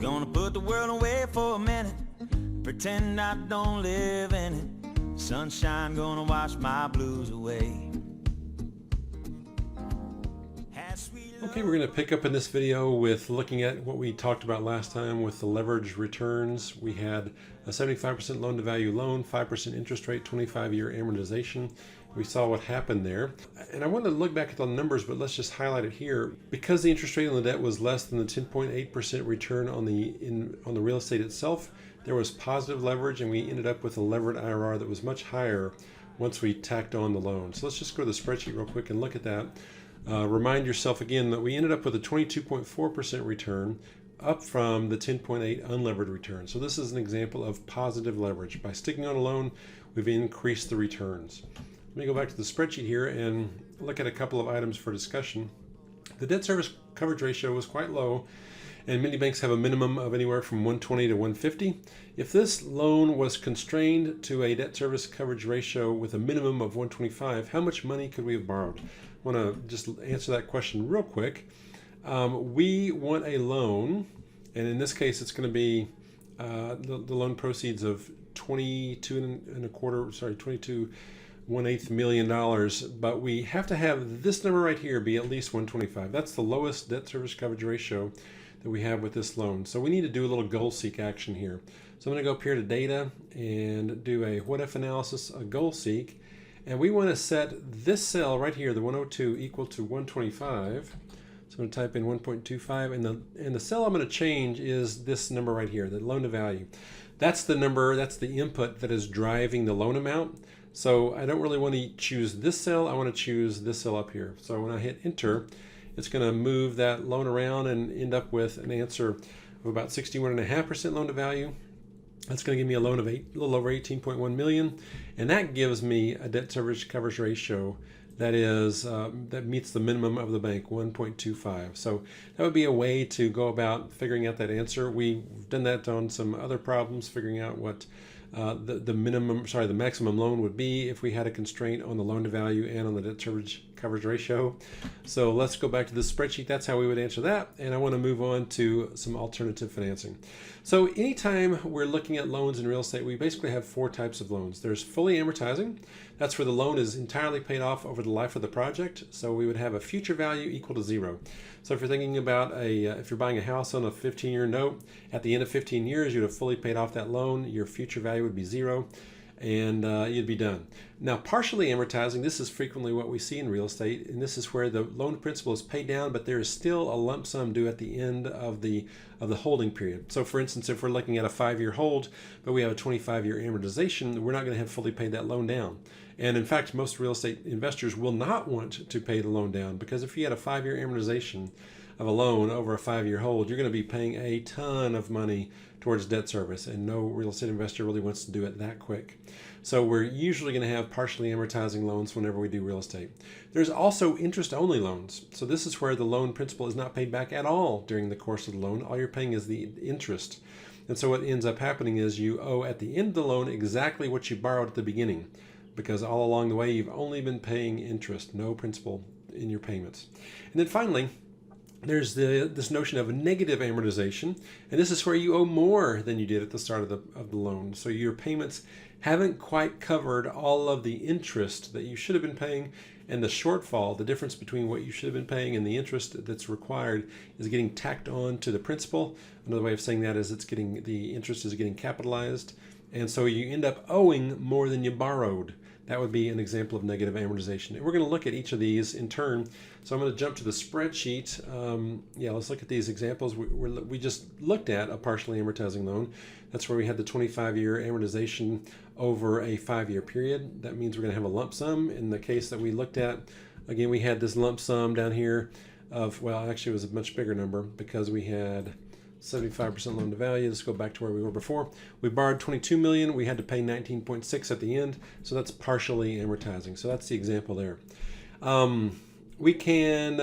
Gonna put the world away for a minute, pretend I don't live in it. Sunshine gonna wash my blues away. Okay, we're going to pick up in this video with looking at what we talked about last time with the leverage returns. We had a 75% loan to value loan, 5% interest rate, 25-year amortization. We saw what happened there. And I want to look back at the numbers, but let's just highlight it here. Because the interest rate on the debt was less than the 10.8% return on the real estate itself, there was positive leverage, and we ended up with a levered IRR that was much higher once we tacked on the loan. So let's just go to the spreadsheet real quick and look at that. Remind yourself again that we ended up with a 22.4% return, up from the 10.8 unlevered return. So this is an example of positive leverage. By sticking on a loan, we've increased the returns. Let me go back to the spreadsheet here and look at a couple of items for discussion. The debt service coverage ratio was quite low, and many banks have a minimum of anywhere from 120 to 150. If this loan was constrained to a debt service coverage ratio with a minimum of 125, how much money could we have borrowed? I want to just answer that question real quick. We want a loan, and in this case, it's going to be the loan proceeds of $22.25 million, but we have to have this number right here be at least 125. That's the lowest debt service coverage ratio that we have with this loan. So we need to do a little goal seek action here. So I'm going to go up here to data and do a what if analysis, a goal seek. And we want to set this cell right here, the 102, equal to 125. So I'm going to type in 1.25, and the cell I'm going to change is this number right here, the loan to value. That's the number, that's the input that is driving the loan amount. So I don't really want to choose this cell, I want to choose this cell up here. So when I hit enter, it's going to move that loan around and end up with an answer of about 61.5% loan to value. That's going to give me a loan of a little over 18.1 million, and that gives me a debt service coverage ratio that is that meets the minimum of the bank, 1.25. So that would be a way to go about figuring out that answer. We've done that on some other problems, figuring out what the maximum loan would be if we had a constraint on the loan to value and on the debt service coverage ratio. So let's go back to the spreadsheet. That's how we would answer that. And I want to move on to some alternative financing. So anytime we're looking at loans in real estate, we basically have four types of loans. There's fully amortizing. That's where the loan is entirely paid off over the life of the project. So we would have a future value equal to zero. So if you're thinking about if you're buying a house on a 15-year note, at the end of 15 years, you'd have fully paid off that loan. Your future value would be zero, and you'd be done. Now, partially amortizing, this is frequently what we see in real estate, and this is where the loan principal is paid down, but there is still a lump sum due at the end of the holding period. So for instance, if we're looking at a 5-year hold, but we have a 25-year amortization, we're not going to have fully paid that loan down. And in fact, most real estate investors will not want to pay the loan down, because if you had a 5-year amortization of a loan over a 5-year hold, you're going to be paying a ton of money towards debt service, and no real estate investor really wants to do it that quick. So we're usually going to have partially amortizing loans whenever we do real estate. There's also interest-only loans. So this is where the loan principal is not paid back at all during the course of the loan. All you're paying is the interest. And so what ends up happening is you owe at the end of the loan exactly what you borrowed at the beginning, because all along the way you've only been paying interest, no principal in your payments. And then finally, there's this notion of negative amortization, and this is where you owe more than you did at the start of the loan. So your payments haven't quite covered all of the interest that you should have been paying, and the shortfall, the difference between what you should have been paying and the interest that's required, is getting tacked on to the principal. Another way of saying that is the interest is getting capitalized, and so you end up owing more than you borrowed. That would be an example of negative amortization. And we're going to look at each of these in turn. So I'm going to jump to the spreadsheet. Let's look at these examples. We just looked at a partially amortizing loan. That's where we had the 25-year amortization over a 5-year period. That means we're going to have a lump sum. In the case that we looked at, again, we had this lump sum down here of, well, actually it was a much bigger number because we had 75% loan to value. Let's go back to where we were before. We borrowed 22 million. We had to pay 19.6 at the end. So that's partially amortizing. So that's the example there. We're going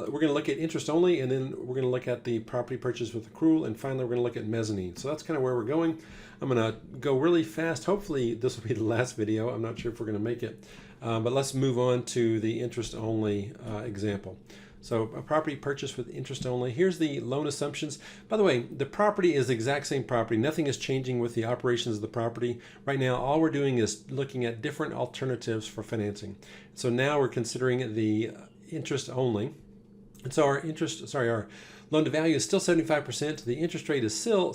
to look at interest only, and then we're going to look at the property purchase with accrual, and finally we're going to look at mezzanine. So that's kind of where we're going. I'm going to go really fast. Hopefully this will be the last video. I'm not sure if we're going to make it, but let's move on to the interest only example. So a property purchased with interest only. Here's the loan assumptions. By the way, the property is the exact same property. Nothing is changing with the operations of the property. Right now, all we're doing is looking at different alternatives for financing. So now we're considering the interest only. And so our loan to value is still 75%. The interest rate is still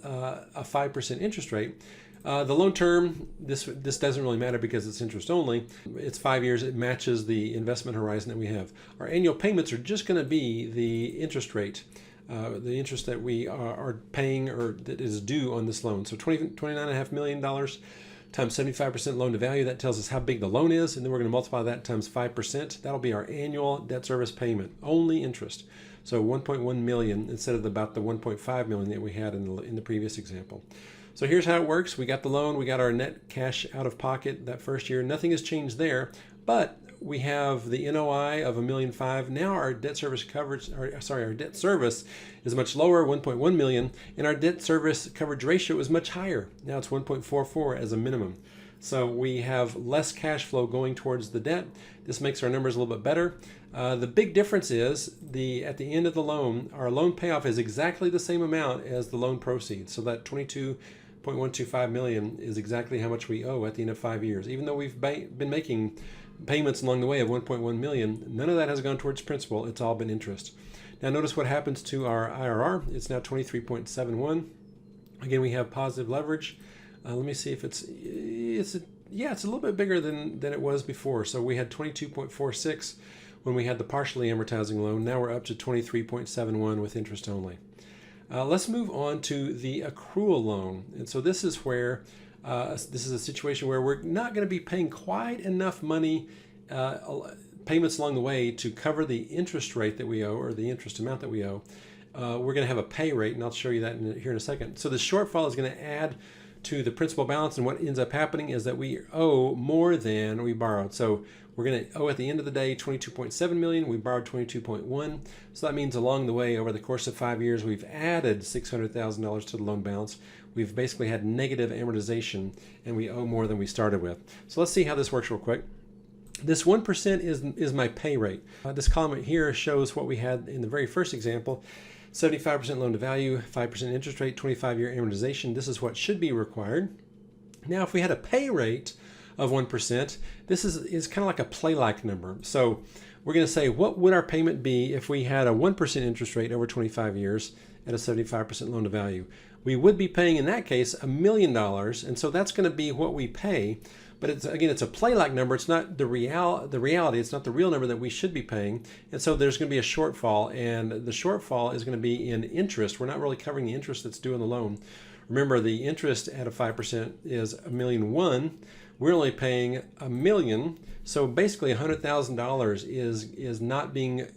a 5% interest rate. The loan term, this doesn't really matter because it's interest only. It's 5 years. It matches the investment horizon that we have. Our annual payments are just going to be the interest rate, the interest that we are paying or that is due on this loan. So $29.5 million times 75% loan to value. That tells us how big the loan is, and then we're going to multiply that times 5%. That'll be our annual debt service payment, only interest. So 1.1 million instead of about the 1.5 million that we had in the previous example. So here's how it works. We got the loan, we got our net cash out of pocket that first year. Nothing has changed there, but we have the NOI of $1.5 million. Now our debt service coverage, our debt service is much lower, 1.1 million, and our debt service coverage ratio is much higher. Now it's 1.44 as a minimum. So we have less cash flow going towards the debt. This makes our numbers a little bit better. The big difference is at the end of the loan, our loan payoff is exactly the same amount as the loan proceeds. So that $22.125 million is exactly how much we owe at the end of 5 years. Even though we've been making payments along the way of 1.1 million, none of that has gone towards principal. It's all been interest. Now notice what happens to our IRR. It's now 23.71. Again, we have positive leverage. Let me see if it's a little bit bigger than it was before. So we had 22.46 when we had the partially amortizing loan. Now we're up to 23.71 with interest only. Let's move on to the accrual loan. And so this is where this is a situation where we're not going to be paying quite enough money, payments along the way to cover the interest rate that we owe or the interest amount that we owe. We're going to have a pay rate, and I'll show you that here in a second. So the shortfall is going to add to the principal balance, and what ends up happening is that we owe more than we borrowed. So we're going to owe at the end of the day $22.7 million. We borrowed $22.1. So that means along the way, over the course of 5 years, we've added $600,000 to the loan balance. We've basically had negative amortization, and we owe more than we started with. So let's see how this works real quick. This 1% is my pay rate. This column here shows what we had in the very first example. 75% loan to value, 5% interest rate, 25-year amortization. This is what should be required. Now, if we had a pay rate of 1%, this is kind of like a play-like number. So we're going to say, what would our payment be if we had a 1% interest rate over 25 years at a 75% loan to value? We would be paying, in that case, $1 million, and so that's going to be what we pay. But it's a play-like number. It's not the reality. It's not the real number that we should be paying. And so there's going to be a shortfall, and the shortfall is going to be in interest. We're not really covering the interest that's due on the loan. Remember, the interest at a 5% is $1.1 million. We're only paying $1 million. So basically $100,000 is not being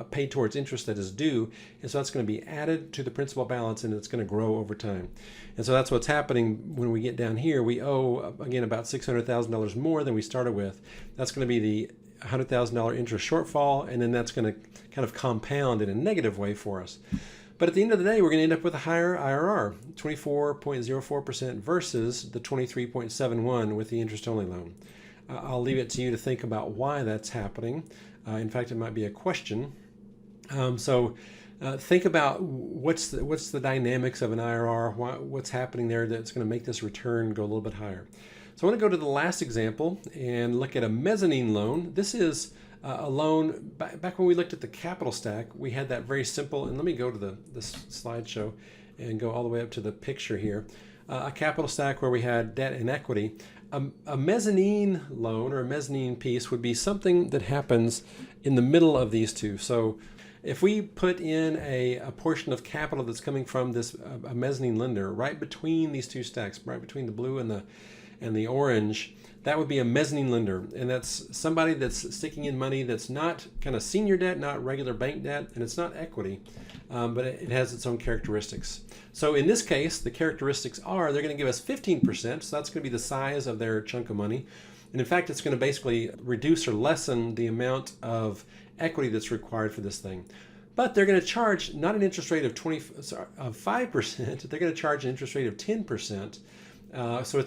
paid towards interest that is due. And so that's going to be added to the principal balance, and it's going to grow over time. And so that's what's happening when we get down here. We owe, again, about $600,000 more than we started with. That's going to be the $100,000 interest shortfall, and then that's going to kind of compound in a negative way for us. But at the end of the day, we're going to end up with a higher IRR, 24.04% versus the 23.71 with the interest-only loan. I'll leave it to you to think about why that's happening. In fact, it might be a question. Think about what's the dynamics of an IRR, what's happening there that's going to make this return go a little bit higher. So I want to go to the last example and look at a mezzanine loan. This is a loan, back when we looked at the capital stack, we had that very simple, and let me go to this slideshow and go all the way up to the picture here. A capital stack where we had debt and equity. A mezzanine loan or a mezzanine piece would be something that happens in the middle of these two. So if we put in a portion of capital that's coming from this a mezzanine lender right between these two stacks, right between the blue and the orange, that would be a mezzanine lender. And that's somebody that's sticking in money that's not kind of senior debt, not regular bank debt, and it's not equity, but it has its own characteristics. So in this case, the characteristics are they're going to give us 15%, so that's going to be the size of their chunk of money. And in fact, it's going to basically reduce or lessen the amount of equity that's required for this thing. But they're going to charge not an interest rate of 5%, they're going to charge an interest rate of 10%. So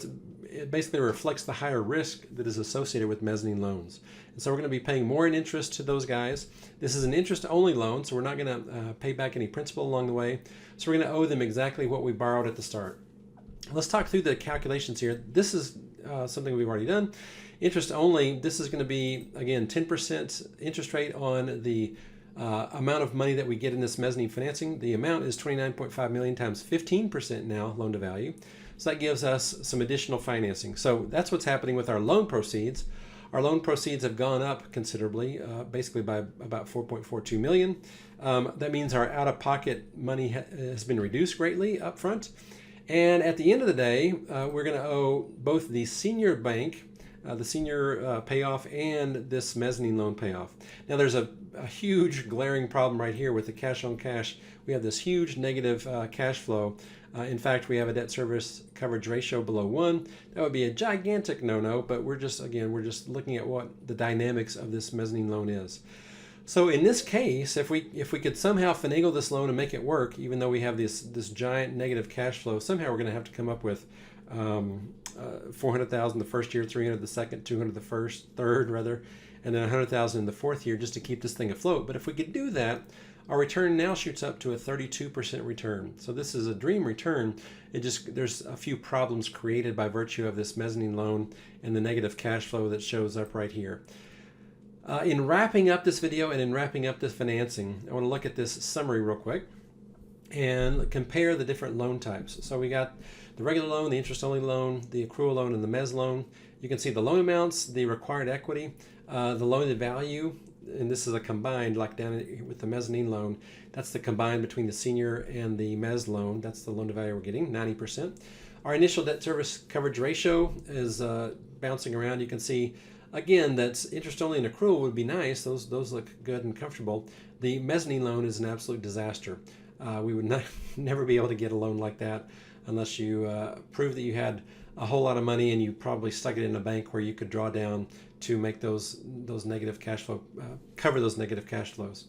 it basically reflects the higher risk that is associated with mezzanine loans. And so we're going to be paying more in interest to those guys. This is an interest-only loan, so we're not going to pay back any principal along the way. So we're going to owe them exactly what we borrowed at the start. Let's talk through the calculations here. This is something we've already done. Interest only, this is going to be, again, 10% interest rate on the amount of money that we get in this mezzanine financing. The amount is $29.5 million times 15% now loan to value. So that gives us some additional financing. So that's what's happening with our loan proceeds. Our loan proceeds have gone up considerably, basically by about $4.42 million. That means our out-of-pocket money has been reduced greatly up front. And at the end of the day, we're going to owe both the senior bank, the senior payoff, and this mezzanine loan payoff. Now there's a huge glaring problem right here with the cash on cash. We have this huge negative cash flow. In fact, we have a debt service coverage ratio below 1. That would be a gigantic no-no, but we're just looking at what the dynamics of this mezzanine loan is. So in this case, if we could somehow finagle this loan and make it work, even though we have this giant negative cash flow, somehow we're going to have to come up with $400,000 the first year, $300,000 the second, $200,000 the third rather, and then $100,000 in the fourth year just to keep this thing afloat. But if we could do that, our return now shoots up to a 32% return. So this is a dream return. There's a few problems created by virtue of this mezzanine loan and the negative cash flow that shows up right here. In wrapping up this video and in wrapping up this financing, I want to look at this summary real quick and compare the different loan types. So we got the regular loan, the interest-only loan, the accrual loan, and the mezz loan. You can see the loan amounts, the required equity, the loan to value, and this is a combined, like down with the mezzanine loan, that's the combined between the senior and the mezz loan. That's the loan to value we're getting, 90%. Our initial debt service coverage ratio is bouncing around. You can see again, that's interest only and accrual would be nice. Those look good and comfortable. The mezzanine loan is an absolute disaster. We would never be able to get a loan like that unless you prove that you had a whole lot of money and you probably stuck it in a bank where you could draw down to make those negative cash flow, cover those negative cash flows.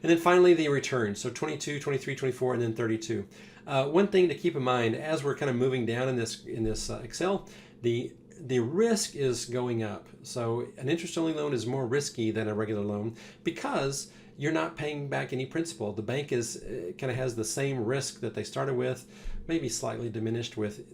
And then finally the returns, so 22, 23, 24, and then 32. One thing to keep in mind as we're kind of moving down in this Excel, the risk is going up. So an interest-only loan is more risky than a regular loan because you're not paying back any principal. The bank kind of has the same risk that they started with, maybe slightly diminished with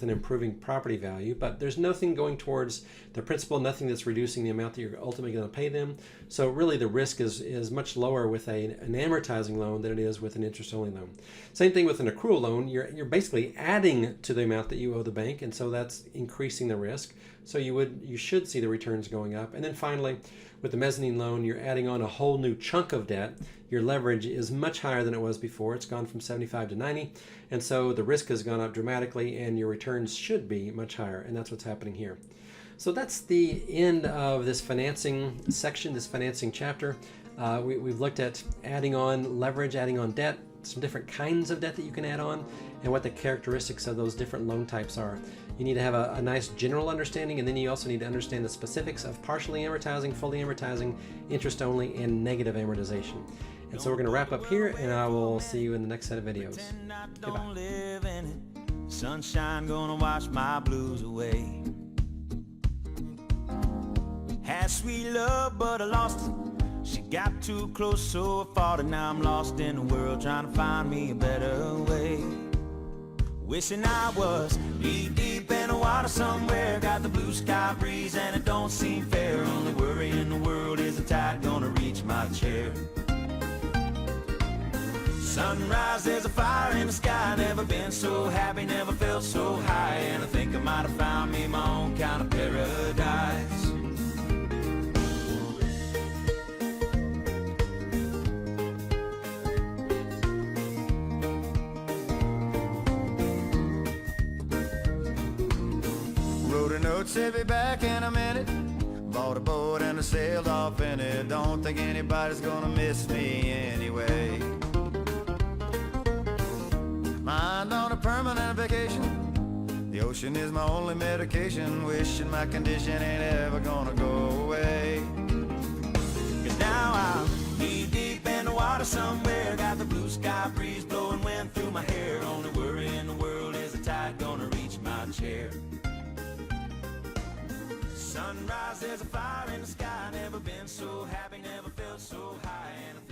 an improving property value, but there's nothing going towards the principal, nothing that's reducing the amount that you're ultimately going to pay them. So really the risk is much lower with an amortizing loan than it is with an interest-only loan. Same thing with an accrual loan. You're basically adding to the amount that you owe the bank, and so that's increasing the risk. So you should see the returns going up. And then finally, with the mezzanine loan, you're adding on a whole new chunk of debt. Your leverage is much higher than it was before. It's gone from 75 to 90. And so the risk has gone up dramatically and your returns should be much higher. And that's what's happening here. So that's the end of this financing section, this financing chapter. We've looked at adding on leverage, adding on debt, some different kinds of debt that you can add on, and what the characteristics of those different loan types are. You need to have a nice general understanding, and then you also need to understand the specifics of partially amortizing, fully amortizing, interest only, and negative amortization. And so we're going to wrap up here, and I will see you in the next set of videos. Goodbye. Sunshine gonna wash my blues away. Had sweet love, but I lost it. She got too close, so I fought it. Now I'm lost in the world, trying to find me a better way. Wishing I was deep in the water somewhere. Got the blue sky breeze and it don't seem fair. Only worry in the world is the tide gonna reach my chair. Sunrise, there's a fire in the sky. Never been so happy, never felt so high. And I think I might have found me my own kind of paradise. Wrote a note, said be back in a minute. Bought a boat and I sailed off in it. Don't think anybody's gonna miss me anyway. Mind on a permanent vacation. The ocean is my only medication. Wishing my condition ain't ever gonna go away. Cause now I'm knee deep in the water somewhere. Got the blue sky breeze blowing wind through my hair. Only worry in the world is the tide gonna reach my chair. Sunrise, there's a fire in the sky. Never been so happy, never felt so high, and I